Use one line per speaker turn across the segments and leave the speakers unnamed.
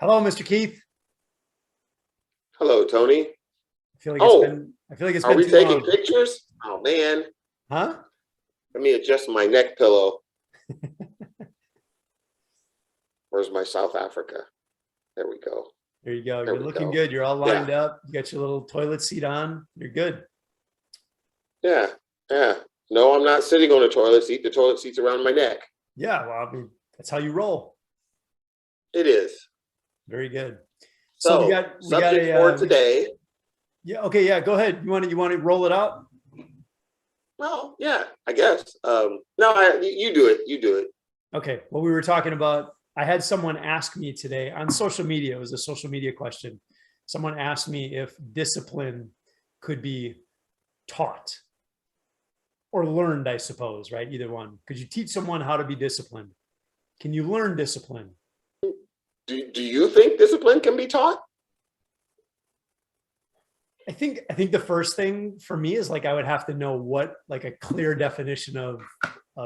Hello, Mr. Keith.
Hello, Tony.
I feel like it's
Oh,
been I feel like it's
are
been
we
too
taking
long.
pictures? Oh man,
Huh?
let me adjust my neck pillow. Where's my South Africa? There we go.
There you go.
There
You're
we
looking
go.
good. You're all
Yeah,
lined up. You got your little toilet seat on. You're good.
yeah, yeah. No, I'm not sitting on a toilet seat. The toilet seat's around my neck.
Yeah, well, I mean, that's how you roll.
It is.
Very good. So we
So,
got we got
subject
a
for today.
yeah, okay, yeah, go ahead. You want to roll it out?
Well, yeah, I guess. No, you do it. You do it.
Okay. Well, we were talking about I had someone ask me today on social media. It was a social media question. Someone asked me if discipline could be taught or learned, I suppose, right? Either one. Could you teach someone how to be disciplined? Can you learn discipline?
Do you think discipline can be taught?
I think the first thing for me is like I would have to know what like a clear definition of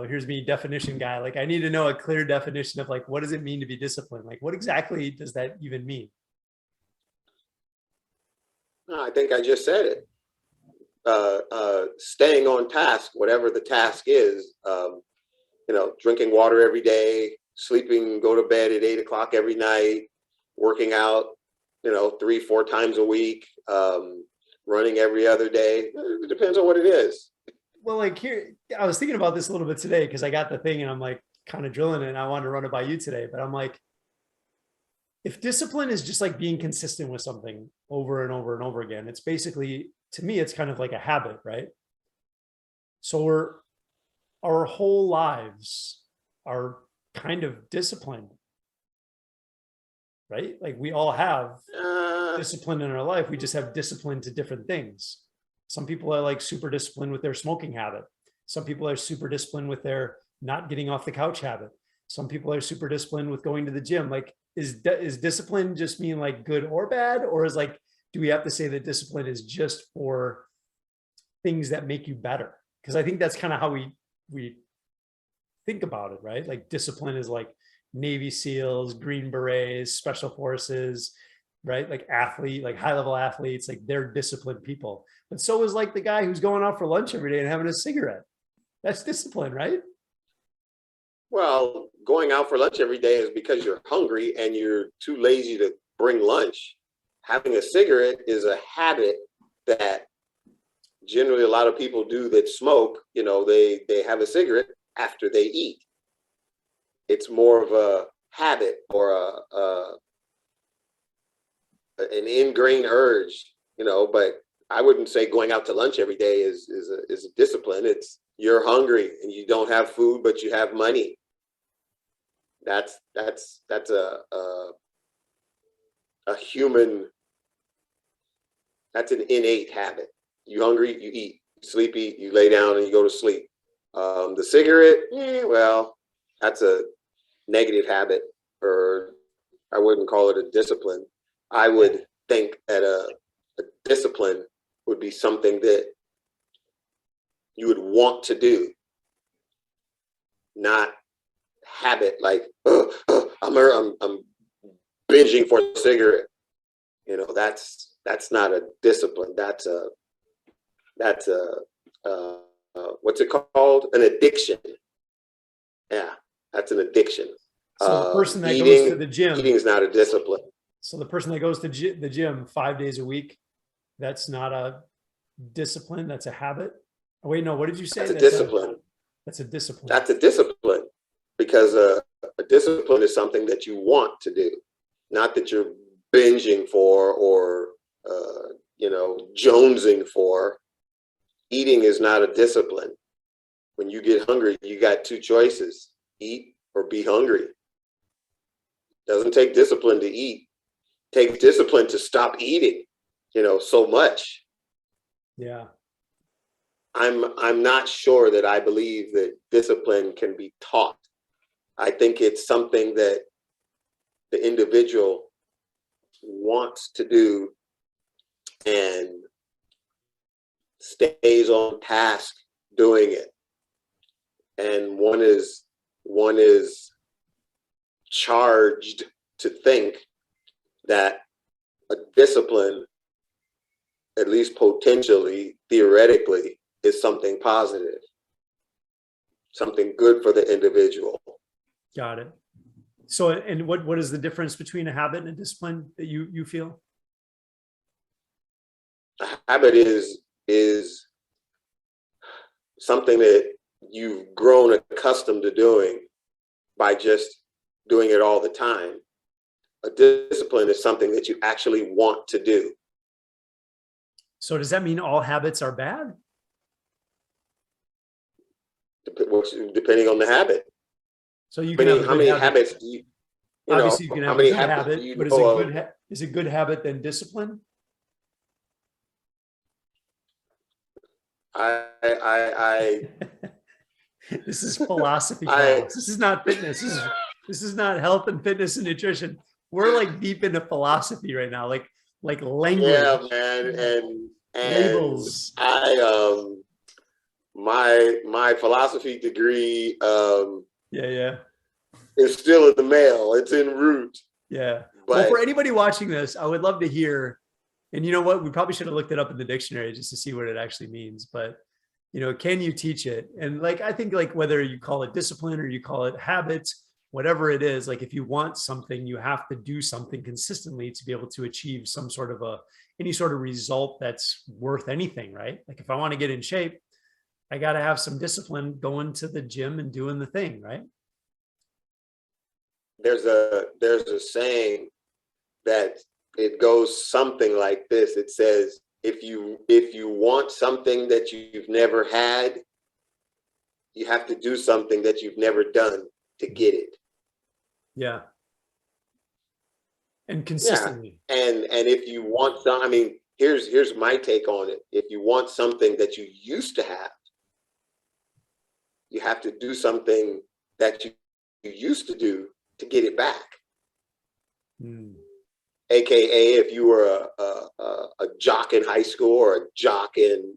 here's me definition guy. Like I need to know a clear definition of like what does it mean to be disciplined? Like what exactly does that even mean?
No, I think I just said it. Staying on task, whatever the task is. Drinking water every day, sleeping, go to bed at 8 o'clock every night, working out, 3, 4 times a week, running every other day. It depends on what it is.
Well, like here, I was thinking about this a little bit today because I got the thing and I'm like kind of drilling it and I wanted to run it by you today. But I'm like, if discipline is just like being consistent with something over and over and over again, it's basically, to me, it's kind of like a habit, right? So our whole lives are kind of disciplined, right? Like we all have
Uh,
discipline in our life. We just have discipline to different things. Some people are like super disciplined with their smoking habit. Some people are super disciplined with their not getting off the couch habit. Some people are super disciplined with going to the gym. Like, is discipline just mean like good or bad, or is like do we have to say that discipline is just for things that make you better? Because I think that's kind of how we think about it, right? Like discipline is like Navy SEALs, Green Berets, Special Forces, right? Like athlete, like high level athletes, like they're disciplined people. But so is like the guy who's going out for lunch every day and having a cigarette. That's discipline, right?
well, going out for lunch every day is because you're hungry and you're too lazy to bring lunch. Having a cigarette is a habit that generally a lot of people do that smoke. They have a cigarette after they eat. It's more of a habit or an ingrained urge, but I wouldn't say going out to lunch every day is a discipline. It's you're hungry and you don't have food, but you have money. That's a human. That's an innate habit. You hungry, you eat. You sleepy, you lay down and you go to sleep. The cigarette, well, that's a negative habit, or I wouldn't call it a discipline. I would think that a discipline would be something that you would want to do, not habit. Like I'm binging for a cigarette. That's not a discipline. That's a what's it called? An addiction. Yeah, that's an addiction.
So the person that goes to
Eating
the gym,
eating is not a discipline.
so the person that goes to the gym 5 days a week, that's not a discipline, that's a habit. Oh, wait, no, what did you say?
That's a discipline.
That's a discipline.
That's a discipline because a discipline is something that you want to do, not that you're binging for or jonesing for. Eating is not a discipline. When you get hungry, you got two choices: eat or be hungry. Doesn't take discipline to eat. It takes discipline to stop eating. So much.
Yeah.
I'm not sure that I believe that discipline can be taught. I think it's something that the individual wants to do and stays on task doing it. And one is charged to think that a discipline, at least potentially, theoretically, is something positive, something good for the individual.
Got it. So, and what is the difference between a habit and a discipline that you feel?
A habit is something that you've grown accustomed to doing by just doing it all the time. A discipline is something that you actually want to do.
So does that mean all habits are bad?
Depending on the habit.
So you can have a
How
good
many
habit.
habits do you
Obviously, you can
how
have a
many
good
habits
habit,
do you
but
know of?
is a good habit then discipline?
I
This is philosophy
I
class. This is not fitness. This is not health and fitness and nutrition. We're like deep into philosophy right now, like language.
Yeah, man, and
labels.
My philosophy degree
Yeah.
is still in the mail. It's en route.
Yeah.
But
Well, for anybody watching this, I would love to hear, and you know what? We probably should have looked it up in the dictionary just to see what it actually means. But, can you teach it? And like, I think like whether you call it discipline or you call it habits, whatever it is, like if you want something, you have to do something consistently to be able to achieve some sort of any sort of result that's worth anything, right? Like if I want to get in shape, I got to have some discipline going to the gym and doing the thing, right?
there's a saying that it goes something like this. It says, if you want something that you've never had, you have to do something that you've never done to get it.
Yeah. And consistently.
Yeah. And if you want some, I mean, here's my take on it. If you want something that you used to have, you have to do something that you used to do to get it back. AKA, if you were a jock in high school or a jock in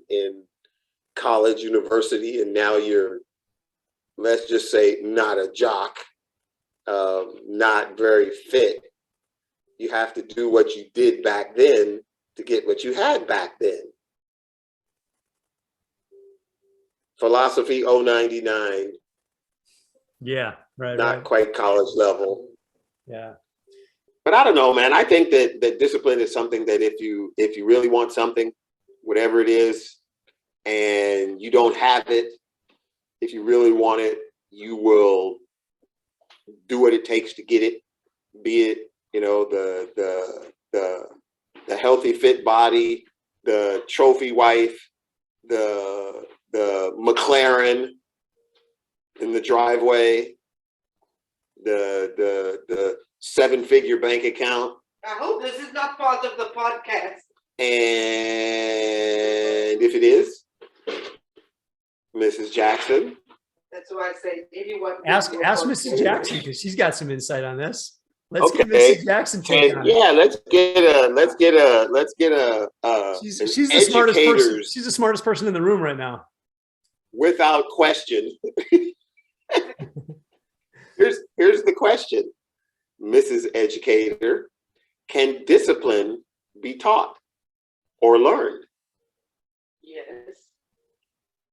college, university, and now you're, let's just say, not a jock, not very fit, you have to do what you did back then to get what you had back then. Philosophy 099.
Yeah, right.
Not quite college level.
Yeah.
But I don't know, man. I think that discipline is something that if you really want something, whatever it is, and you don't have it, if you really want it, you will do what it takes to get it. Be it, the healthy, fit body, the trophy wife, the McLaren in the driveway, the 7-figure bank account.
I hope this is not part of the podcast.
And if it is, Mrs. Jackson.
That's why I say anyone.
Ask Mrs. Jackson because she's got some insight on this. Let's
Okay.
get Mrs. Jackson take on it.
Yeah, let's get a
She's the smartest person. She's the smartest person in the room right now.
Without question. Here's the question, Mrs. Educator. Can discipline be taught or learned?
Yes.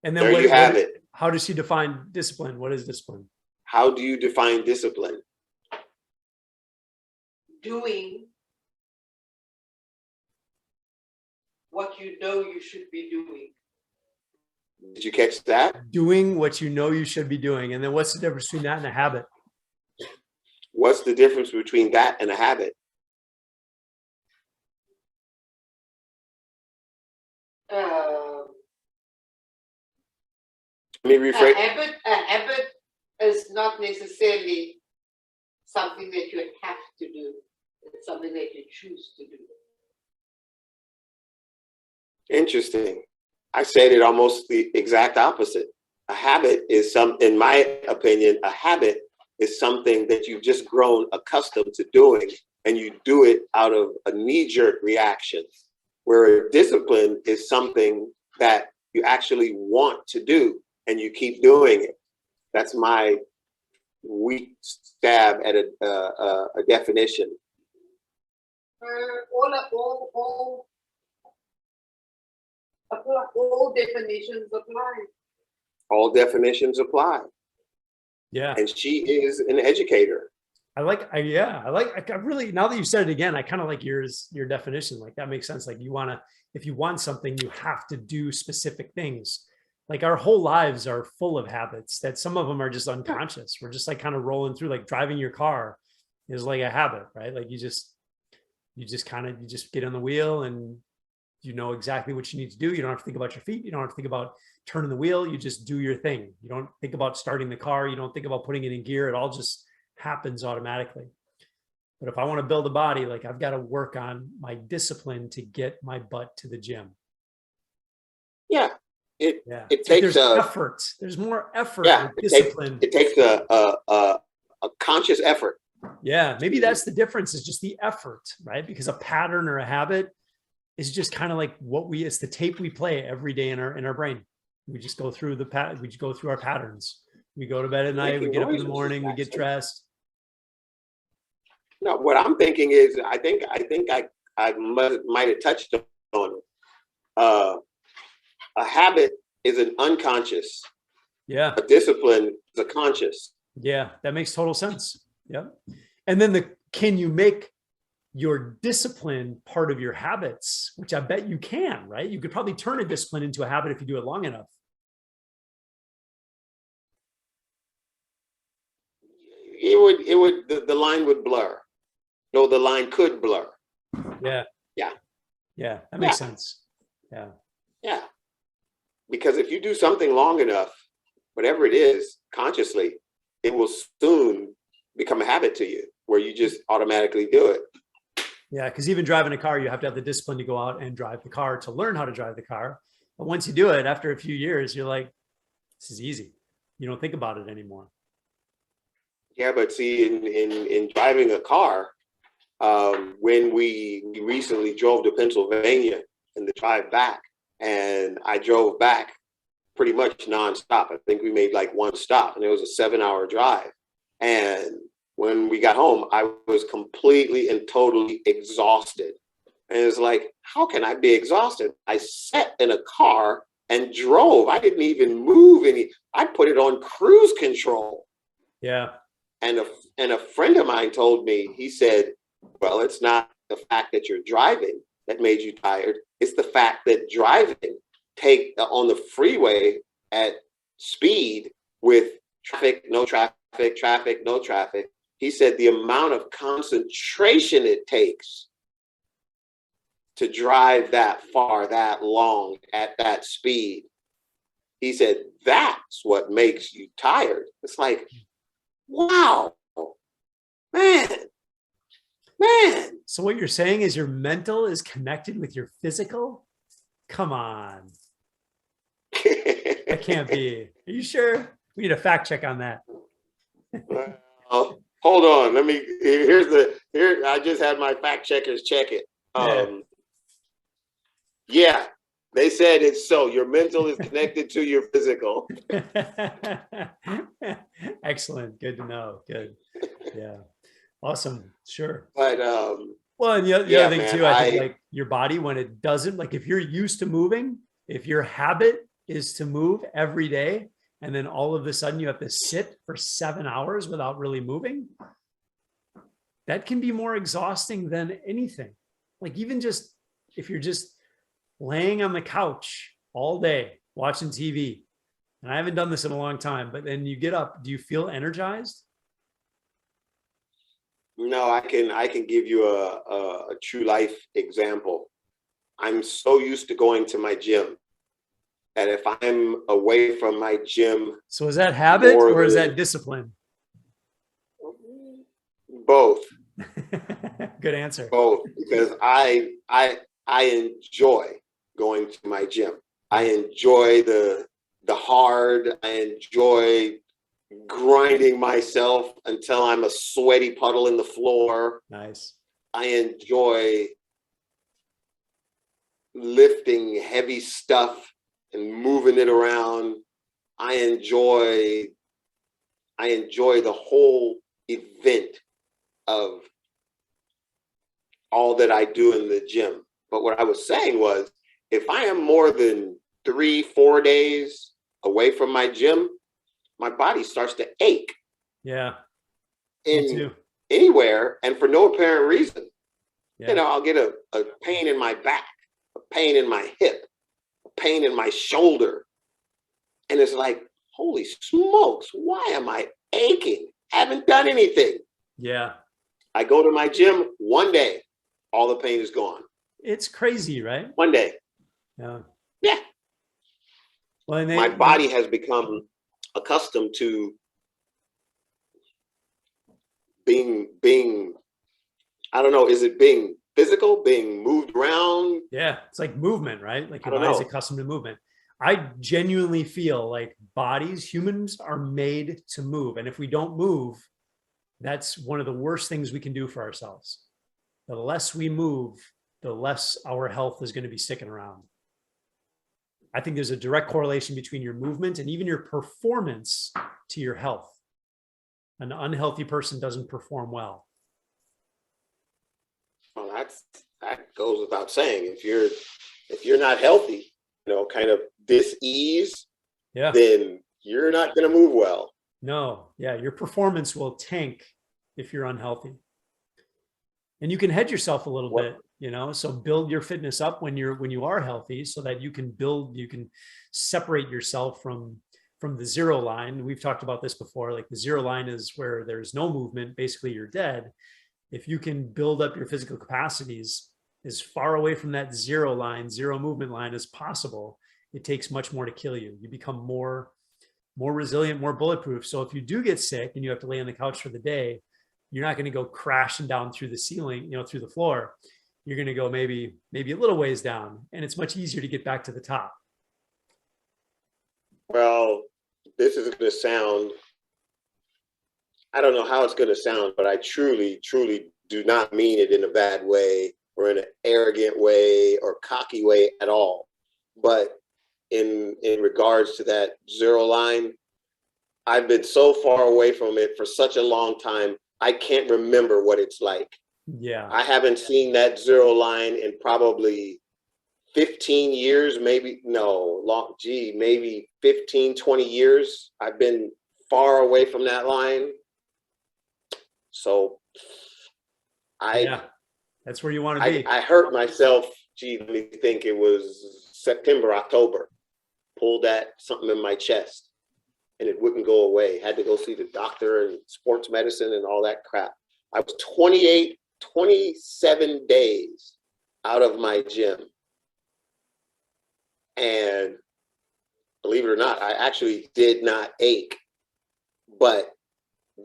And then
there you have it.
How does she define discipline? What is discipline?
How do you define discipline?
Doing what you know you should be doing.
Did you catch that?
Doing what you know you should be doing. And then what's the difference between that and a habit?
What's the difference between that and a habit? Let me rephrase.
A habit is not necessarily something that you have to do. It's something that you choose to do.
Interesting. I said it almost the exact opposite. A habit is in my opinion, a habit is something that you've just grown accustomed to doing, and you do it out of a knee-jerk reaction, where discipline is something that you actually want to do and you keep doing it. That's my weak stab at a definition.
all definitions apply.
All definitions apply.
Yeah.
And she is an educator.
I really, now that you said it again, I kind of like your definition. Like that makes sense. Like if you want something, you have to do specific things. Like our whole lives are full of habits that some of them are just unconscious. We're just like kind of rolling through, like driving your car is like a habit, right? Like you just get on the wheel and you know exactly what you need to do. You don't have to think about your feet. You don't have to think about turning the wheel. You just do your thing. You don't think about starting the car. You don't think about putting it in gear. It all just happens automatically. But if I want to build a body, like I've got to work on my discipline to get my butt to the gym.
Yeah. It
It's
takes
like effort. There's more effort.
Yeah,
Discipline.
It takes a conscious effort.
Yeah, maybe that's the difference, is just the effort, right? Because a pattern or a habit is just kind of like it's the tape we play every day in our brain. We just go through we just go through our patterns. We go to bed at night, we get up in the morning, we get dressed.
No, what I'm thinking is, I think I might have touched on it. A habit is an unconscious.
Yeah.
A discipline is a conscious.
Yeah, that makes total sense. Yeah. And then can you make your discipline part of your habits, which I bet you can, right? You could probably turn a discipline into a habit if you do it long enough.
The line would blur. No, the line could blur.
Yeah.
Yeah.
Yeah, that makes sense. Yeah.
Yeah. Because if you do something long enough, whatever it is, consciously, it will soon become a habit to you where you just automatically do it.
Yeah, because even driving a car, you have to have the discipline to go out and drive the car to learn how to drive the car. But once you do it, after a few years, you're like, this is easy. You don't think about it anymore.
Yeah, but see, in driving a car, when we recently drove to Pennsylvania and the drive back, and I drove back pretty much nonstop. I think we made like one stop, and it was a 7-hour drive. And when we got home, I was completely and totally exhausted. And it's like, how can I be exhausted? I sat in a car and drove. I didn't even move any. I put it on cruise control.
Yeah.
And a friend of mine told me, he said, well, it's not the fact that you're driving that made you tired. It's the fact that driving on the freeway at speed with traffic, no traffic, traffic, no traffic. He said the amount of concentration it takes to drive that far, that long, at that speed. He said, that's what makes you tired. It's like, wow, man.
So what you're saying is your mental is connected with your physical? Come on. That can't be. Are you sure? We need a fact check on that.
Hold on. I just had my fact checkers check it. Yeah, they said it's so. Your mental is connected to your physical.
Excellent. Good to know. Good. Yeah. Awesome. Sure.
But
well, and the other thing man, too, I think like your body, when it doesn't, like if you're used to moving, if your habit is to move every day, and then all of a sudden you have to sit for 7 hours without really moving, that can be more exhausting than anything. Like even just if you're just laying on the couch all day watching TV, and I haven't done this in a long time, but then you get up, do you feel energized?
No, I can give you a true life example. I'm so used to going to my gym, and if I'm away from my gym,
so is that habit or is that discipline?
Both.
Good answer.
Both, because I enjoy going to my gym. I enjoy the hard. I enjoy grinding myself until I'm a sweaty puddle in the floor.
Nice.
I enjoy lifting heavy stuff and moving it around. I enjoy the whole event of all that I do in the gym. But what I was saying was, if I am more than 3-4 days away from my gym, my body starts to ache.
Yeah. Me
In
too.
anywhere and for no apparent reason.
Yeah.
You know, I'll get a pain in my back, a pain in my hip, a pain in my shoulder. And it's like, holy smokes, why am I aching? Haven't done anything.
Yeah.
I go to my gym one day, all the pain is gone.
It's crazy, right?
One day.
Yeah.
Yeah.
Well, and
My body has become accustomed to being, I don't know, is it being physical, being moved around?
Yeah, it's like movement, right? Like
I
your
don't
body's
know.
accustomed to movement. I genuinely feel like humans are made to move. And if we don't move, that's one of the worst things we can do for ourselves. The less we move, the less our health is going to be sticking around. I think there's a direct correlation between your movement and even your performance to your health. An unhealthy person doesn't perform well.
Well, that goes without saying. If you're not healthy, you know, kind of dis-ease,
Yeah.
then you're not going to move well.
No, yeah, your performance will tank if you're unhealthy. And you can hedge yourself a little bit, you know, so build your fitness up when you are healthy so that you can separate yourself from the zero line. We've talked about this before, like the zero line is where there's no movement, basically you're dead. If you can build up your physical capacities as far away from that zero line, zero movement line as possible, it takes much more to kill you. You become more resilient, more bulletproof. So if you do get sick and you have to lay on the couch for the day, you're not going to go crashing down through the ceiling, you know, through the floor. You're going to go maybe a little ways down, and it's much easier to get back to the top.
Well, this is going to sound, I don't know how it's going to sound, but I truly, truly do not mean it in a bad way or in an arrogant way or cocky way at all. But in regards to that zero line, I've been so far away from it for such a long time, I can't remember what it's like.
Yeah.
I haven't seen that zero line in probably 15 years, maybe, maybe 15, 20 years. I've been far away from that line. So
that's where you want to be.
I hurt myself. Let me think, it was September, October. Pulled something in my chest and it wouldn't go away. Had to go see the doctor and sports medicine and all that crap. I was 27 days out of my gym. And believe it or not, I actually did not ache, but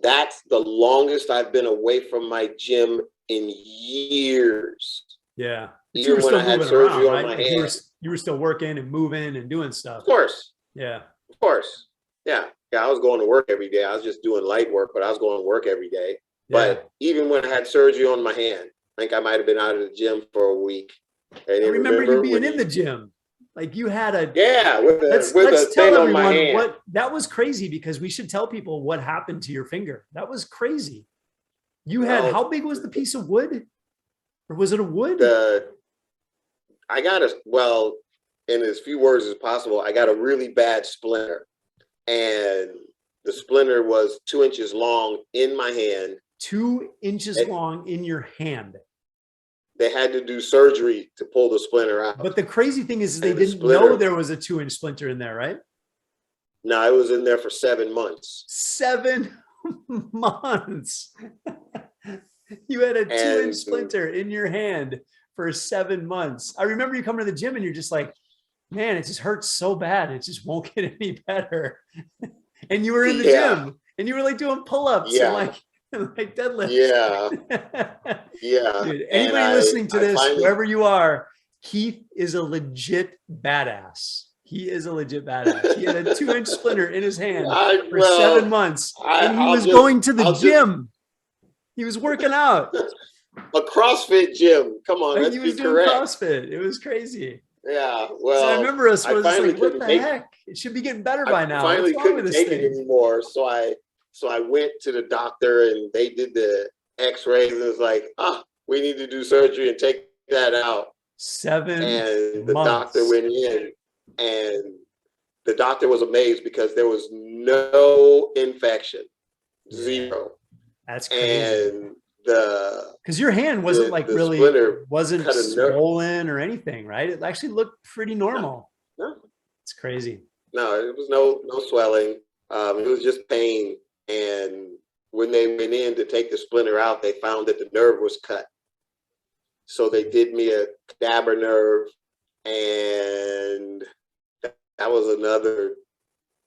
that's the longest I've been away from my gym in years.
Yeah. But
even when I had surgery on my hand.
You were still working and moving and doing stuff.
Of course.
Yeah.
Of course. Yeah. Yeah. I was going to work every day. I was just doing light work, but I was going to work every day. Yeah. But even when I had surgery on my hand, I think I might have been out of the gym for a week. And I
remember you being in the gym. Like you had a
let's
tell
on my hand.
What that was crazy, because we should tell people what happened to your finger. That was crazy. You had how big was the piece of wood? Or was it a wood?
I got in as few words as possible, I got a really bad splinter. And the splinter was 2 inches long in my hand.
2 inches long in your hand.
They had to do surgery to pull the splinter out.
But the crazy thing is they didn't know there was a 2-inch splinter in there, right?
No, it was in there for 7 months.
7 months. You had a 2-inch splinter in your hand for 7 months. I remember you coming to the gym and you're just like, man, it just hurts so bad. It just won't get any better. And you were in the gym and you were like doing pull-ups and like deadlifts.
Yeah. Yeah.
Dude, anybody listening to this, whoever you are, Keith is a legit badass. He is a legit badass. He had a 2-inch splinter in his hand for 7 months. And he was going to the gym. He was working out.
A CrossFit gym. Come on, let's
he was
be
doing
correct.
CrossFit. It was crazy.
Yeah, well,
so I remember us was like, what the heck? It should be getting better by now.
I finally
What's wrong with
couldn't
this
take
thing?
it anymore. So I went to the doctor and they did the x-rays and it was like, we need to do surgery and take that out.
7
And the
months.
doctor went in, and the doctor was amazed because there was no infection,
Yeah.
zero.
That's crazy.
And
because your hand wasn't like
the
really
splinter
wasn't
cut a nerve.
swollen or anything, right? It actually looked pretty normal.
No.
It's crazy.
No, it was no swelling. It was just pain. And when they went in to take the splinter out, they found that the nerve was cut. So they did me a cadaver nerve, and that was another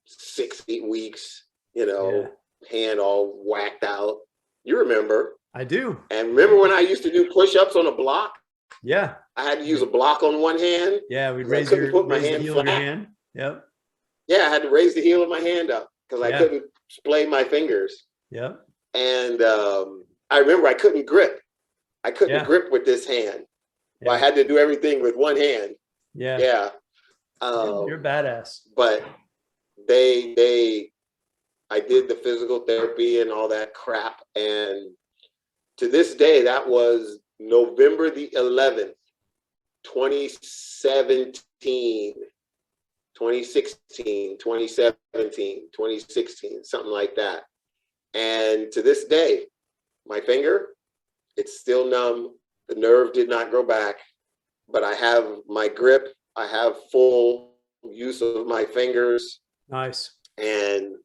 6-8 weeks, hand all whacked out. You remember?
I do.
And remember when I used to do push-ups on a block?
Yeah.
I had to use a block on one hand.
Yeah, we'd
raise
raise
the
heel of your hand. Yep.
Yeah, I had to raise the heel of my hand up because I couldn't splay my fingers.
Yep.
And I remember I couldn't grip. I couldn't grip with this hand. Yeah. I had to do everything with one hand.
Yeah.
Yeah.
You're badass.
But I did the physical therapy and all that crap. And to this day, that was November the 11th, 2017, 2016, 2017, 2016, something like that. And to this day, my finger, it's still numb. The nerve did not grow back, but I have my grip. I have full use of my fingers.
Nice.
And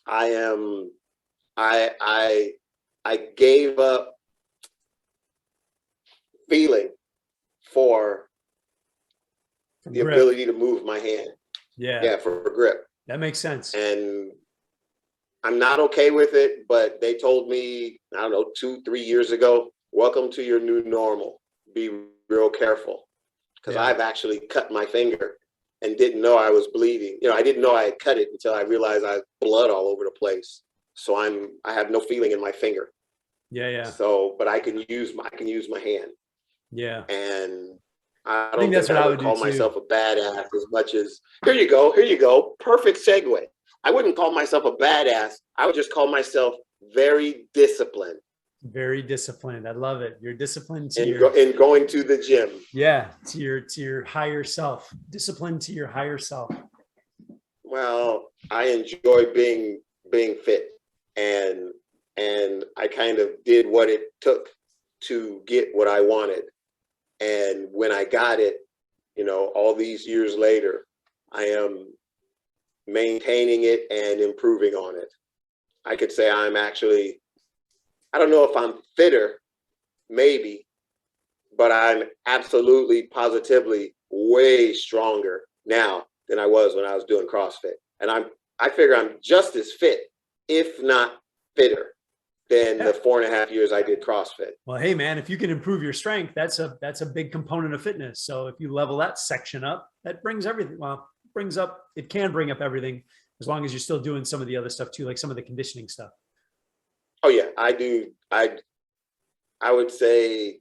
I gave up feeling for the ability to move my hand. Yeah, for grip.
That makes sense.
And I'm not okay with it, but they told me, I don't know, 2-3 years ago, welcome to your new normal. Be real careful. Because I've actually cut my finger and didn't know I was bleeding. I didn't know I had cut it until I realized I had blood all over the place. So I have no feeling in my finger.
Yeah.
So, but I can use my hand.
Yeah.
And I don't think
I would
call myself a badass as much as, here you go. Perfect segue. I wouldn't call myself a badass. I would just call myself very disciplined.
Very disciplined. I love it. You're disciplined
in going to the gym.
Yeah, to your higher self. Disciplined to your higher self.
Well, I enjoy being fit, and I kind of did what it took to get what I wanted. And when I got it, all these years later, I am maintaining it and improving on it. I could say I'm actually, I don't know if I'm fitter, maybe, but I'm absolutely, positively way stronger now than I was when I was doing CrossFit. And I figure I'm just as fit, if not fitter, than the 4.5 years I did CrossFit.
Well, hey man, if you can improve your strength, that's a big component of fitness. So if you level that section up, that brings everything. Well, it can bring up everything as long as you're still doing some of the other stuff too, like some of the conditioning stuff.
Oh yeah, I do. I would say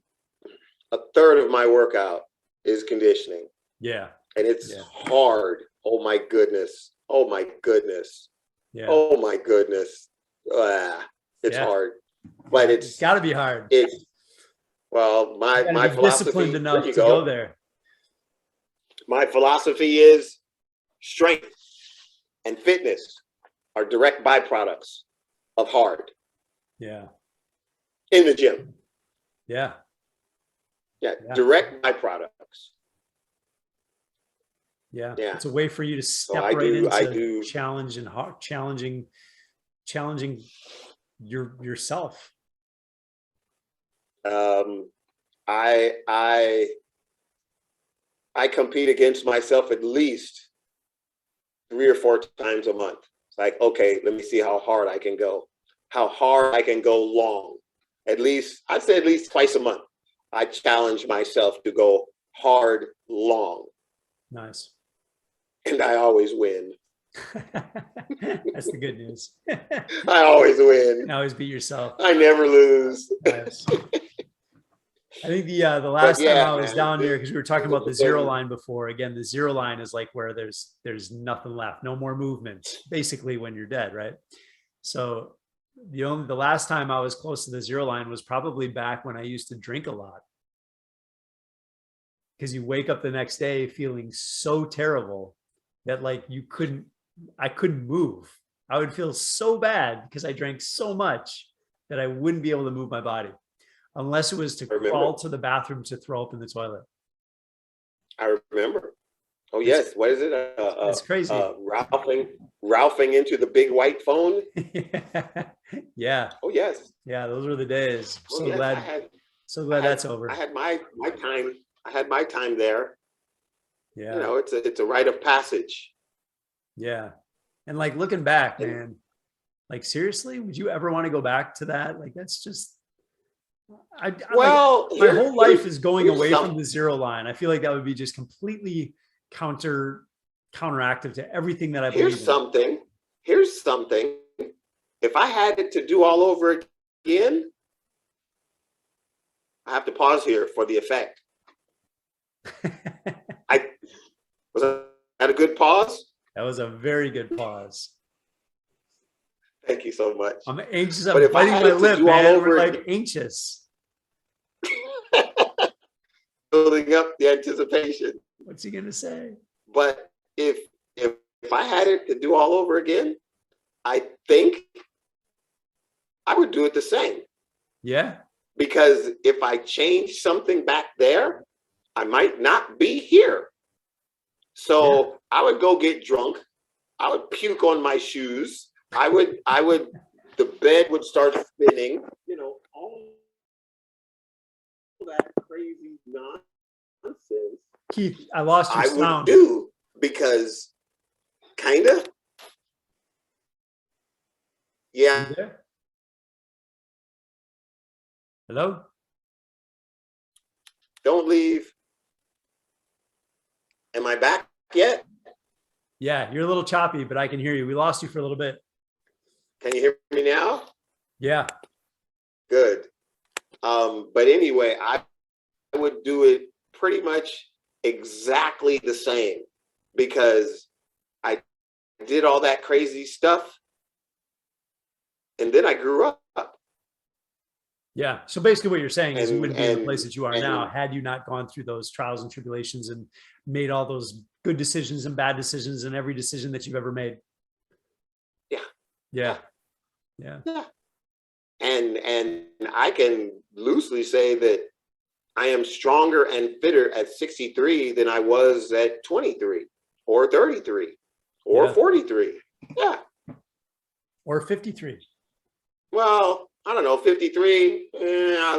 1/3 of my workout is conditioning.
Yeah.
And it's hard. Oh my goodness. Oh my goodness.
Yeah.
Oh my goodness. It's hard. But it's
gotta be hard.
Well, my philosophy,
disciplined enough to go there.
My philosophy is strength and fitness are direct byproducts of hard.
Yeah.
In the gym.
Yeah.
Yeah. Direct byproducts.
Yeah. It's a way for you to step into challenge and challenging yourself.
I compete against myself at least 3 or 4 times a month. It's like, okay, let me see how hard I can go. How hard I can go long. I'd say at least twice a month. I challenge myself to go hard, long.
Nice.
And I always win.
That's the good news.
I always win.
You always beat yourself.
I never lose.
Nice. I think the last time I was down there, because we were talking about the zero line before. Again, the zero line is like where there's nothing left, no more movement, basically when you're dead, right? So the last time I was close to the zero line was probably back when I used to drink a lot. Because you wake up the next day feeling so terrible that like I couldn't move. I would feel so bad because I drank so much that I wouldn't be able to move my body unless it was to crawl to the bathroom to throw up in the toilet.
I remember. Oh yes, what is it?
It's crazy.
Ralphing into the big white phone.
Yeah.
Oh yes.
Yeah, those were the days.
Oh, yes,
So glad that's over.
I had my time. I had my time there.
Yeah.
You know, it's a rite of passage.
Yeah. And like looking back, man, like seriously, would you ever want to go back to that? Like that's just my whole life is going away from the zero line. I feel like that would be just completely counteractive to everything that I believe in.
Here's something. If I had it to do all over again, I have to pause here for the effect. Was that a good pause?
That was a very good pause.
Thank you so much.
I'm anxious. I'm biting my lip, man. We're like anxious.
Building up the anticipation.
What's he gonna say?
But if I had it to do all over again, I think I would do it the same.
Yeah.
Because if I change something back there, I might not be here. So I would go get drunk. I would puke on my shoes. The bed would start spinning, you know, all that crazy nonsense.
Keith, I lost your sound.
I would do because kind of. Yeah.
Hello?
Don't leave. Am I back yet?
Yeah, you're a little choppy, but I can hear you. We lost you for a little bit.
Can you hear me now?
Yeah.
Good. But anyway, I would do it pretty much exactly the same because I did all that crazy stuff and then I grew up.
Yeah. So basically what you're saying is you wouldn't be in the place that you are now had you not gone through those trials and tribulations and made all those good decisions and bad decisions and every decision that you've ever made.
Yeah.
Yeah. Yeah.
Yeah. And I can loosely say that I am stronger and fitter at 63 than I was at 23 or 33 or 43. Yeah.
Or 53.
Well, I don't know, 53. I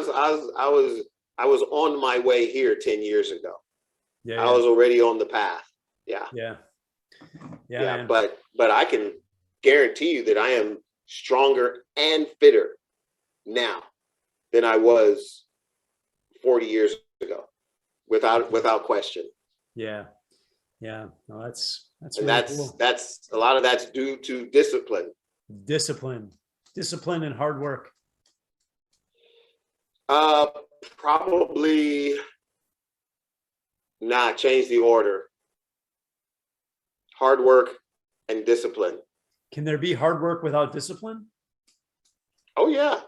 was on my way here 10 years ago.
Yeah.
I was already on the path. Yeah.
Yeah.
Yeah. But I can guarantee you that I am stronger and fitter now than I was 40 years ago, without question.
Yeah. Yeah. No, that's
really cool. That's a lot of that's due to discipline.
Discipline and hard work.
Probably not. Change the order. Hard work and discipline.
Can there be hard work without discipline?
Oh yeah.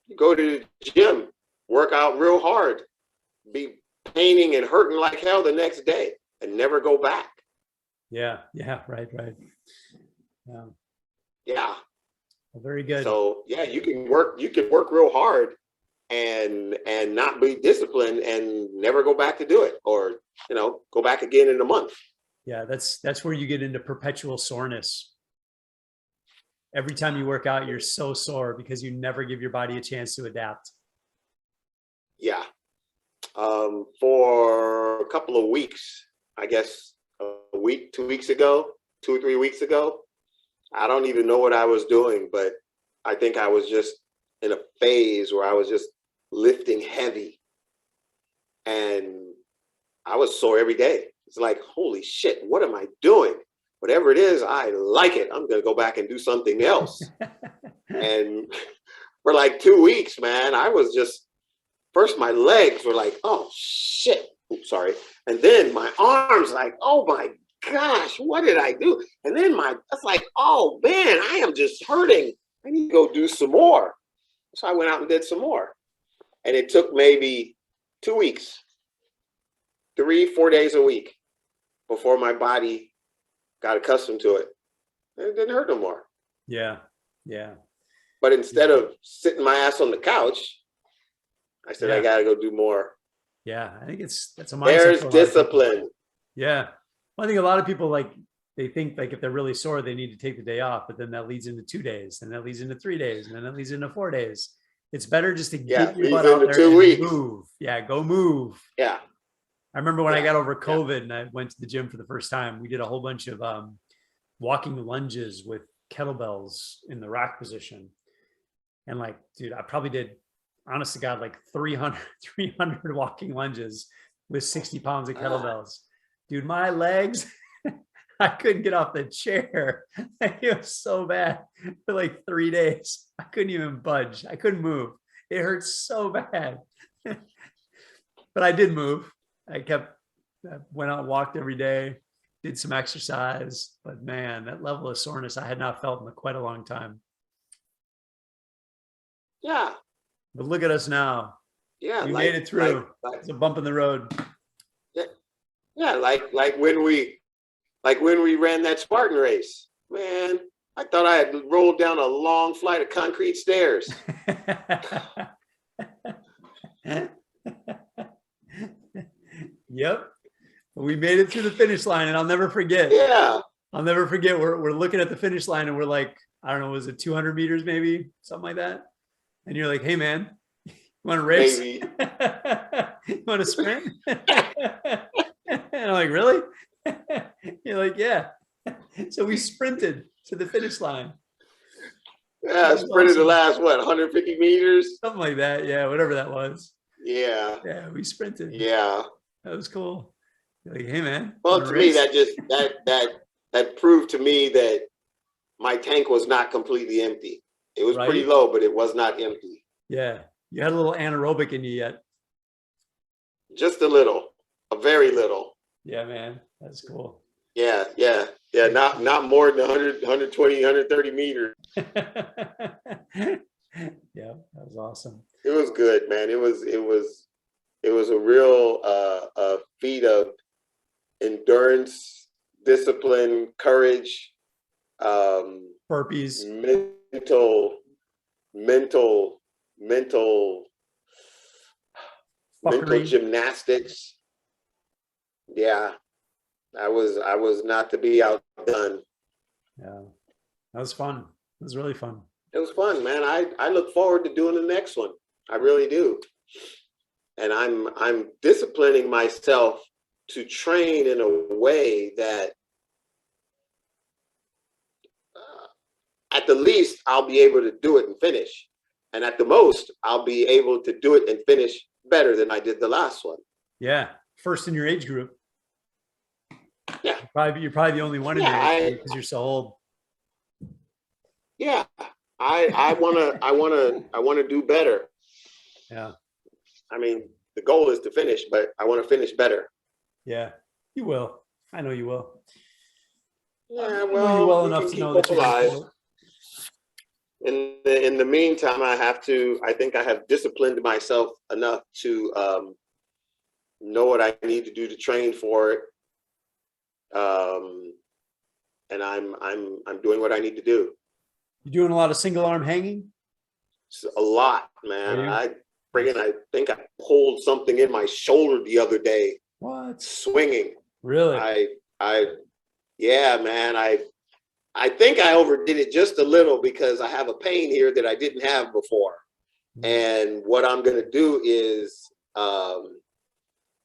You go to the gym, work out real hard, be paining and hurting like hell the next day, and never go back.
Yeah. Yeah. Right. Yeah.
Yeah.
Well, very good.
So yeah, you can work real hard and not be disciplined and never go back to do it, or go back again in a month.
Yeah, that's where you get into perpetual soreness. Every time you work out, you're so sore because you never give your body a chance to adapt.
Yeah. For a couple of weeks, I guess a week, 2 weeks ago, 2 or 3 weeks ago, I don't even know what I was doing, but I think I was just in a phase where I was just lifting heavy and I was sore every day. It's like, holy shit, what am I doing? Whatever it is, I like it. I'm going to go back and do something else. And for like 2 weeks, man, I was just, first my legs were like, oh shit. Oops, sorry. And then my arms like, oh my gosh, what did I do? And then it's like, oh man, I am just hurting I need to go do some more. So I went out and did some more. And it took maybe 2 weeks, 3-4 days a week before my body got accustomed to it. And it didn't hurt no more.
Yeah. Yeah.
But instead of sitting my ass on the couch, I said,
Yeah.
I got to go do more.
Yeah. I think that's a mindset.
There's
for a lot of people.
discipline.
Yeah. Well, I think a lot of people they think like if they're really sore, they need to take the day off, but then that leads into 2 days, and that leads into 3 days, and then that leads into 4 days. It's better just to get your butt out there
2
and
weeks.
move. Yeah, go move.
Yeah.
I remember when I got over
Yeah.
COVID and I went to the gym for the first time, we did a whole bunch of walking lunges with kettlebells in the rack position. And like, dude, I probably did, honest to God, like 300 walking lunges with 60 pounds of kettlebells. Dude, my legs, I couldn't get off the chair. It was so bad for like 3 days. I couldn't even budge. I couldn't move. It hurt so bad. But I did move. I went out and walked every day, did some exercise. But man, that level of soreness I had not felt in quite a long time.
Yeah.
But look at us now.
Yeah.
We made it through. It's a bump in the road.
Yeah. Like when we ran that Spartan race, man, I thought I had rolled down a long flight of concrete stairs.
Yep. We made it through the finish line, and I'll never forget.
Yeah.
I'll never forget. We're looking at the finish line and we're like, I don't know, was it 200 meters, maybe something like that? And you're like, hey man, you want to race?
Maybe.
You want to sprint? And I'm like, really? You're like, yeah. So we sprinted to the finish line.
Yeah, I sprinted awesome. The last, 150 meters?
Something like that. Yeah, whatever that was.
Yeah.
Yeah, we sprinted.
Yeah.
That was cool. You're like, hey man.
Well, to me, that proved to me that my tank was not completely empty. It was pretty low, but it was not empty.
Yeah. You had a little anaerobic in you yet.
Just a little, a very little.
Yeah, man. That's cool.
Yeah. Not more than 100, 120, 130 meters.
Yeah, that was awesome.
It was good, man. It was a real feat of endurance, discipline, courage,
burpees,
mental gymnastics. Yeah, I was not to be outdone.
Yeah, that was fun. It was really fun.
It was fun, man. I look forward to doing the next one. I really do. And I'm disciplining myself to train in a way that at the least I'll be able to do it and finish. And at the most, I'll be able to do it and finish better than I did the last one.
Yeah. First in your age group.
Yeah.
You're probably the only one in your age group because you're so old.
Yeah. I wanna do better.
Yeah.
I mean, the goal is to finish, but I want to finish better.
Yeah, you will. I know you will.
Yeah, well
enough to know that you're alive.
In the meantime, I think I have disciplined myself enough to know what I need to do to train for it. And I'm doing what I need to do. You
doing a lot of single arm hanging?
A lot, man. I think I pulled something in my shoulder the other day.
What?
Swinging.
Really?
Yeah, man. I think I overdid it just a little because I have a pain here that I didn't have before. And what I'm going to do is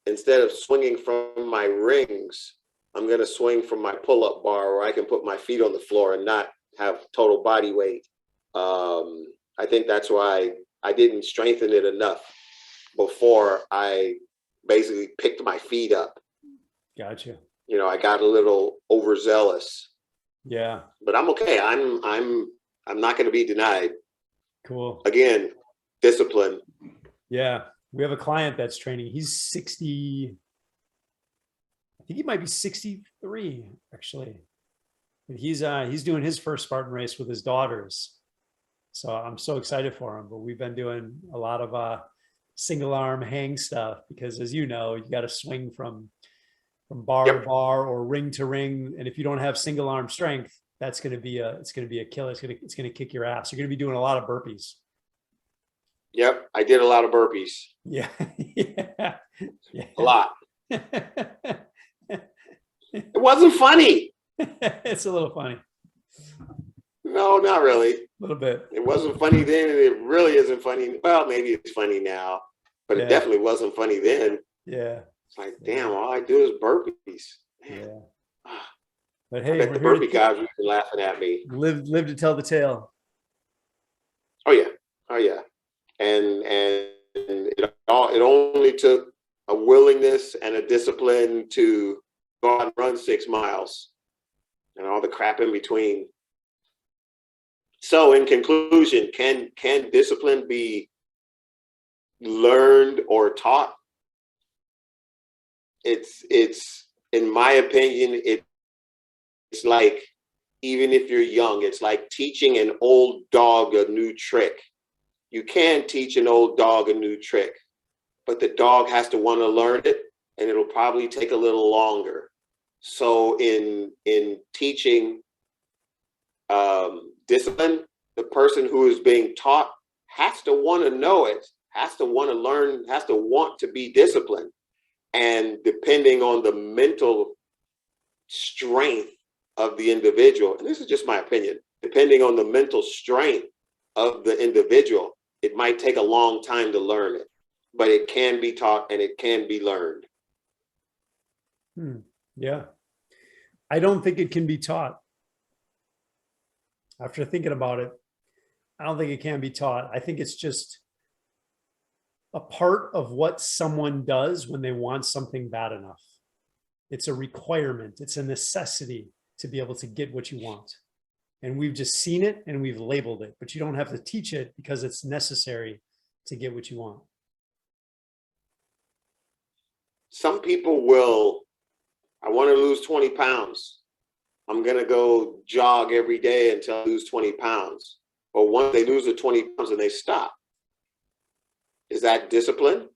instead of swinging from my rings, I'm going to swing from my pull-up bar where I can put my feet on the floor and not have total body weight. I think that's why I didn't strengthen it enough before I basically picked my feet up.
Gotcha.
You know, I got a little overzealous.
Yeah.
But I'm okay. I'm not going to be denied.
Cool.
Again, discipline.
Yeah. We have a client that's training. He's 60. I think he might be 63 actually. And he's doing his first Spartan race with his daughters. So I'm so excited for him. But we've been doing a lot of single arm hang stuff because, as you know, you got to swing from bar to
Yep.
bar or ring to ring. And if you don't have single arm strength, that's going to be a killer. It's going to kick your ass. You're going to be doing a lot of burpees.
Yep. I did a lot of burpees.
Yeah. Yeah. Yeah.
A lot. It wasn't funny.
It's a little funny.
No, not really.
A little bit.
It wasn't funny then, and it really isn't funny. Well, maybe it's funny now, but
Yeah.
it definitely wasn't funny then.
Yeah.
It's like, damn, all I do is burpees. Man.
Yeah. But
I
hey,
bet
we're
the
here
burpee
to
guys were laughing at me.
live to tell the tale.
Oh yeah, oh yeah, and it only took a willingness and a discipline to go out and run 6 miles, and all the crap in between. So, in conclusion, can discipline be learned or taught? It's in my opinion, it's like, even if you're young, it's like teaching an old dog a new trick. You can teach an old dog a new trick, but the dog has to want to learn it, and it'll probably take a little longer. So in teaching discipline, the person who is being taught has to want to know it, has to want to learn, has to want to be disciplined. And depending on the mental strength of the individual, and this is just my opinion, depending on the mental strength of the individual, it might take a long time to learn it, but it can be taught and it can be learned.
Yeah. I don't think it can be taught. After thinking about it, I don't think it can be taught. I think it's just a part of what someone does when they want something bad enough. It's a requirement. It's a necessity to be able to get what you want. And we've just seen it and we've labeled it, but you don't have to teach it because it's necessary to get what you want.
Some people will, I want to lose 20 pounds. I'm going to go jog every day until I lose 20 pounds. But once they lose the 20 pounds and they stop, is that discipline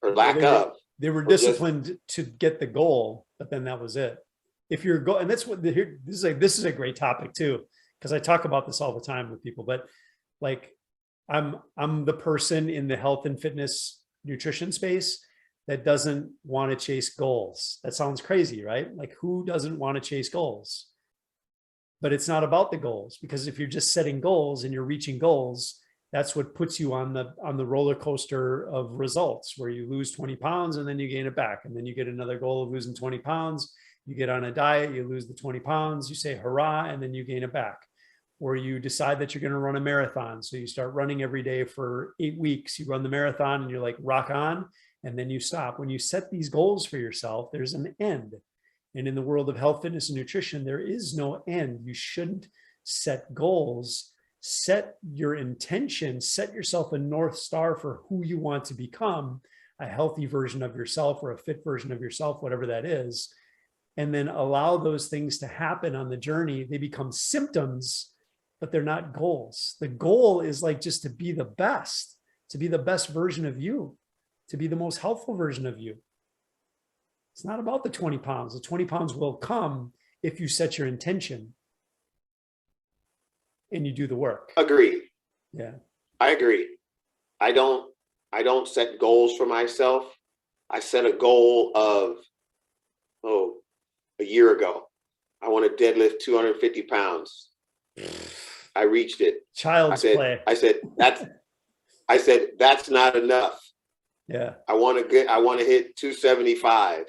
or lack of?
They were disciplined to get the goal, but then that was it. If you're and that's what this is a great topic too, because I talk about this all the time with people. But like, I'm the person in the health and fitness nutrition space that doesn't want to chase goals. That sounds crazy, right? Like, who doesn't want to chase goals? But it's not about the goals, because if you're just setting goals and you're reaching goals, that's what puts you on the roller coaster of results, where you lose 20 pounds and then you gain it back. And then you get another goal of losing 20 pounds. You get on a diet, you lose the 20 pounds, you say hurrah, and then you gain it back. Or you decide that you're going to run a marathon. So you start running every day for 8 weeks. You run the marathon and you're like, rock on. And then you stop. When you set these goals for yourself, there's an end. And in the world of health, fitness, and nutrition, there is no end. You shouldn't set goals. Set your intention, set yourself a North Star for who you want to become, a healthy version of yourself or a fit version of yourself, whatever that is. And then allow those things to happen on the journey. They become symptoms, but they're not goals. The goal is like just to be the best version of you, to be the most helpful version of you. It's not about the 20 pounds. The 20 pounds will come if you set your intention and you do the work.
Agreed.
Yeah.
I agree. I don't set goals for myself. I set a goal of, a year ago. I want to deadlift 250 pounds. I reached it.
Child's play.
I said, that's not enough.
Yeah.
I want to hit 275.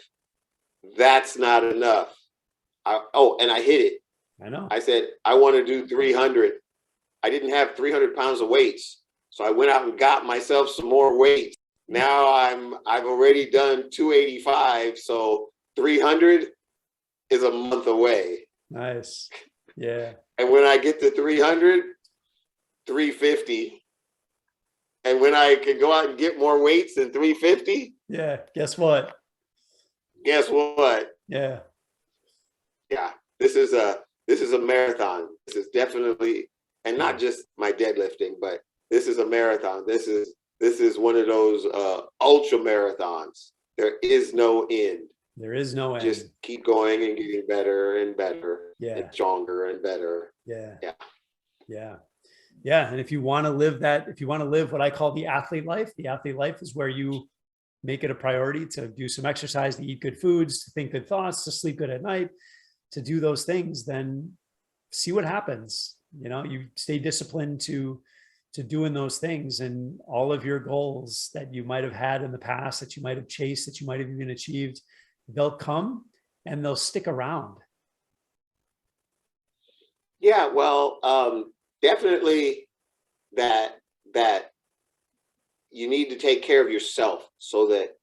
That's not enough. And I hit it.
I know.
I said, I want to do 300. I didn't have 300 pounds of weights. So I went out and got myself some more weights. Now I've already done 285. So 300 is a month away.
Nice. Yeah.
And when I get to 300, 350. And when I can go out and get more weights than 350.
Yeah. Guess what?
Guess what?
Yeah.
Yeah. This is a marathon. This is definitely and not just my deadlifting, but this is a marathon. This is one of those ultra marathons. There is no end.
There is no end.
Just keep going and getting better and better, and stronger and better.
Yeah.
Yeah.
Yeah. Yeah. And if you want to live that, if you want to live what I call the athlete life is where you make it a priority to do some exercise, to eat good foods, to think good thoughts, to sleep good at night, to do those things, then see what happens. You know, you stay disciplined to doing those things, and all of your goals that you might have had in the past, that you might have chased, that you might have even achieved, they'll come and they'll stick around.
Yeah, well, definitely that you need to take care of yourself, so that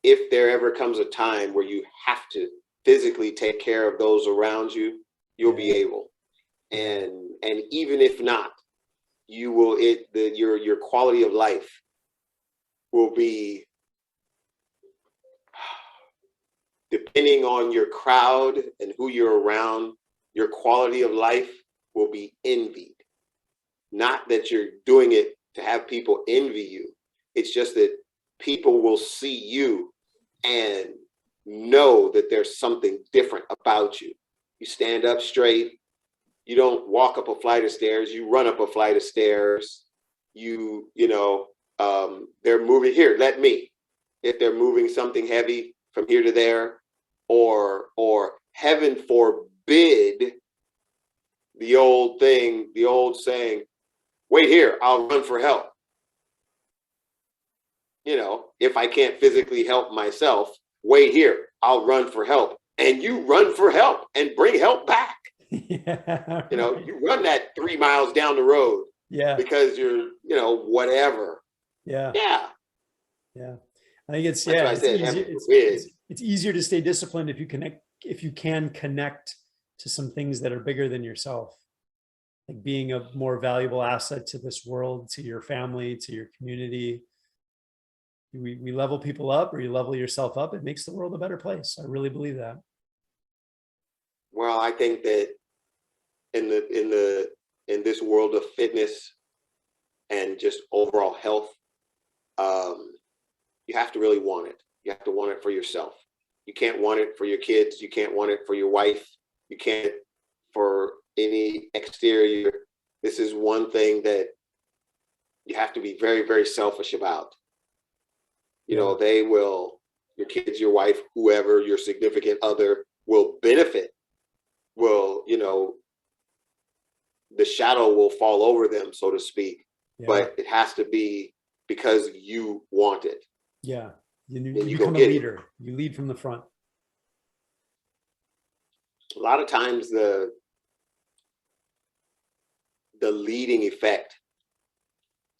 if there ever comes a time where you have to physically take care of those around you, you'll be able. And even if not, you will, your quality of life will be, depending on your crowd and who you're around, your quality of life will be envied. Not that you're doing it to have people envy you. It's just that people will see you and know that there's something different about you. You stand up straight. You don't walk up a flight of stairs. You run up a flight of stairs. You know, they're moving here. Let me, if they're moving something heavy from here to there, or heaven forbid, the old saying, wait here, I'll run for help. You know, if I can't physically help myself, wait here, I'll run for help. And you run for help and bring help back.
Yeah.
You know, you run that 3 miles down the road. Yeah. Because you're, you know, whatever.
Yeah.
Yeah.
Yeah. I think it's, it's easier to stay disciplined if you can connect to some things that are bigger than yourself. Like being a more valuable asset to this world, to your family, to your community. We level people up, or you level yourself up, it makes the world a better place. I really believe that.
Well, I think that in this world of fitness and just overall health, you have to really want it. You have to want it for yourself. You can't want it for your kids. You can't want it for your wife. You can't for any exterior. This is one thing that you have to be very, very selfish about. You know, they will, your kids, your wife, whoever, your significant other will benefit, will, you know, the shadow will fall over them, so to speak, but it has to be because you want it.
Yeah. You become a leader. You lead from the front.
A lot of times the leading effect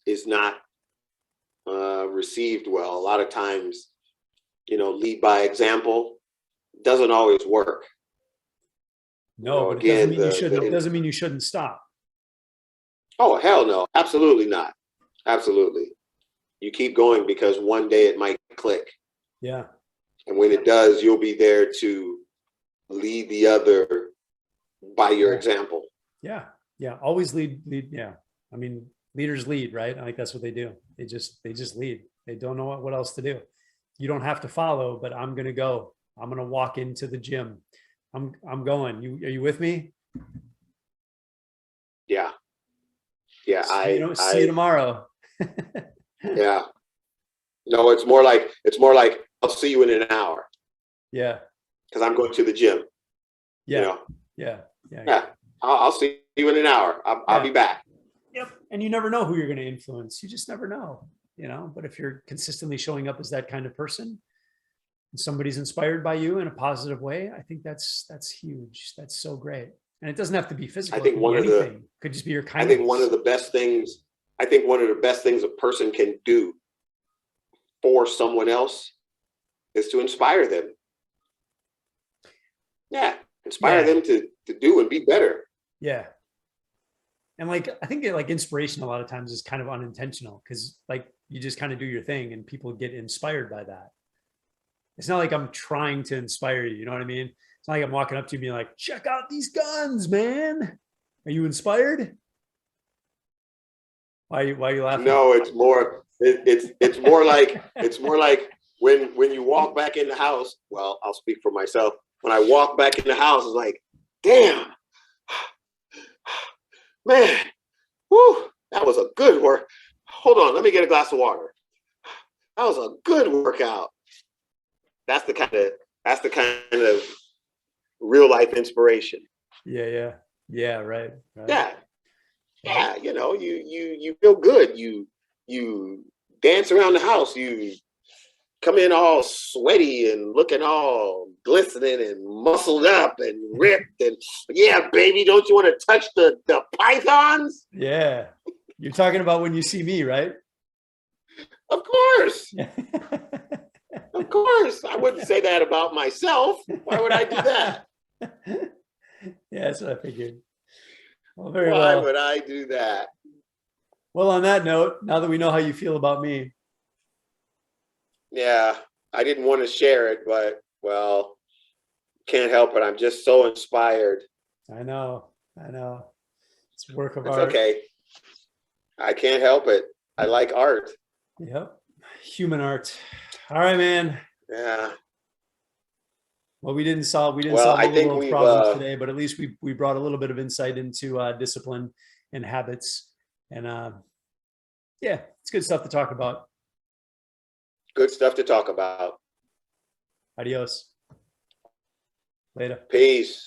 is not received well. A lot of times, you know, lead by example doesn't always work.
No, but it doesn't mean you shouldn't stop.
Oh, hell no. Absolutely not. Absolutely. You keep going because one day it might click.
Yeah.
And when it does, you'll be there to lead the other by your example.
Yeah. Yeah. Always lead. Yeah. I mean, leaders lead, right? I think that's what they do. They just lead. They don't know what else to do. You don't have to follow, but I'm going to go. I'm going to walk into the gym. I'm going. Are you with me?
Yeah. Yeah.
See you tomorrow.
Yeah. No, it's more like I'll see you in an hour.
Yeah.
Because I'm going to the gym.
Yeah.
You know?
Yeah.
Yeah. I'll see you in an hour. I'll be back.
Yep. And you never know who you're going to influence. You just never know, you know, but if you're consistently showing up as that kind of person and somebody's inspired by you in a positive way, I think that's huge. That's so great. And it doesn't have to be physical.
I think
it could just be your kindness.
I think one of the best things a person can do for someone else is to inspire them. Yeah. Inspire them to do and be better.
Yeah. And like, I think like inspiration a lot of times is kind of unintentional, because like you just kind of do your thing and people get inspired by that. It's not like I'm trying to inspire you. You know what I mean? It's not like I'm walking up to you and being like, check out these guns, man. Are you inspired? Why are you laughing?
No, it's more. It's more like when you walk back in the house. Well, I'll speak for myself. When I walk back in the house, it's like, damn, man, whoo, that was a good work. Hold on, let me get a glass of water. That was a good workout. That's the kind of real life inspiration.
Yeah. Right.
Yeah. You know, you feel good. You dance around the house. You come in all sweaty and looking all glistening and muscled up and ripped. And yeah, baby, don't you want to touch the pythons?
Yeah. You're talking about when you see me, right?
Of course. Of course. I wouldn't say that about myself. Why would I do that?
Yeah, that's what I figured. Well, very
Why
well.
would I do that?
Well, on that note, now that we know how you feel about me.
Yeah, I didn't want to share it, but well, can't help it. I'm just so inspired.
I know. It's a work of
It's
art.
okay. I can't help it. I like art.
Yep. Human art. All right, man.
Yeah.
Well, we didn't solve
Well,
all
I
the
think
world's
we've
problems today, but at least we brought a little bit of insight into discipline and habits. And yeah, it's good stuff to talk about.
good stuff to talk about.
Adios. Later.
Peace.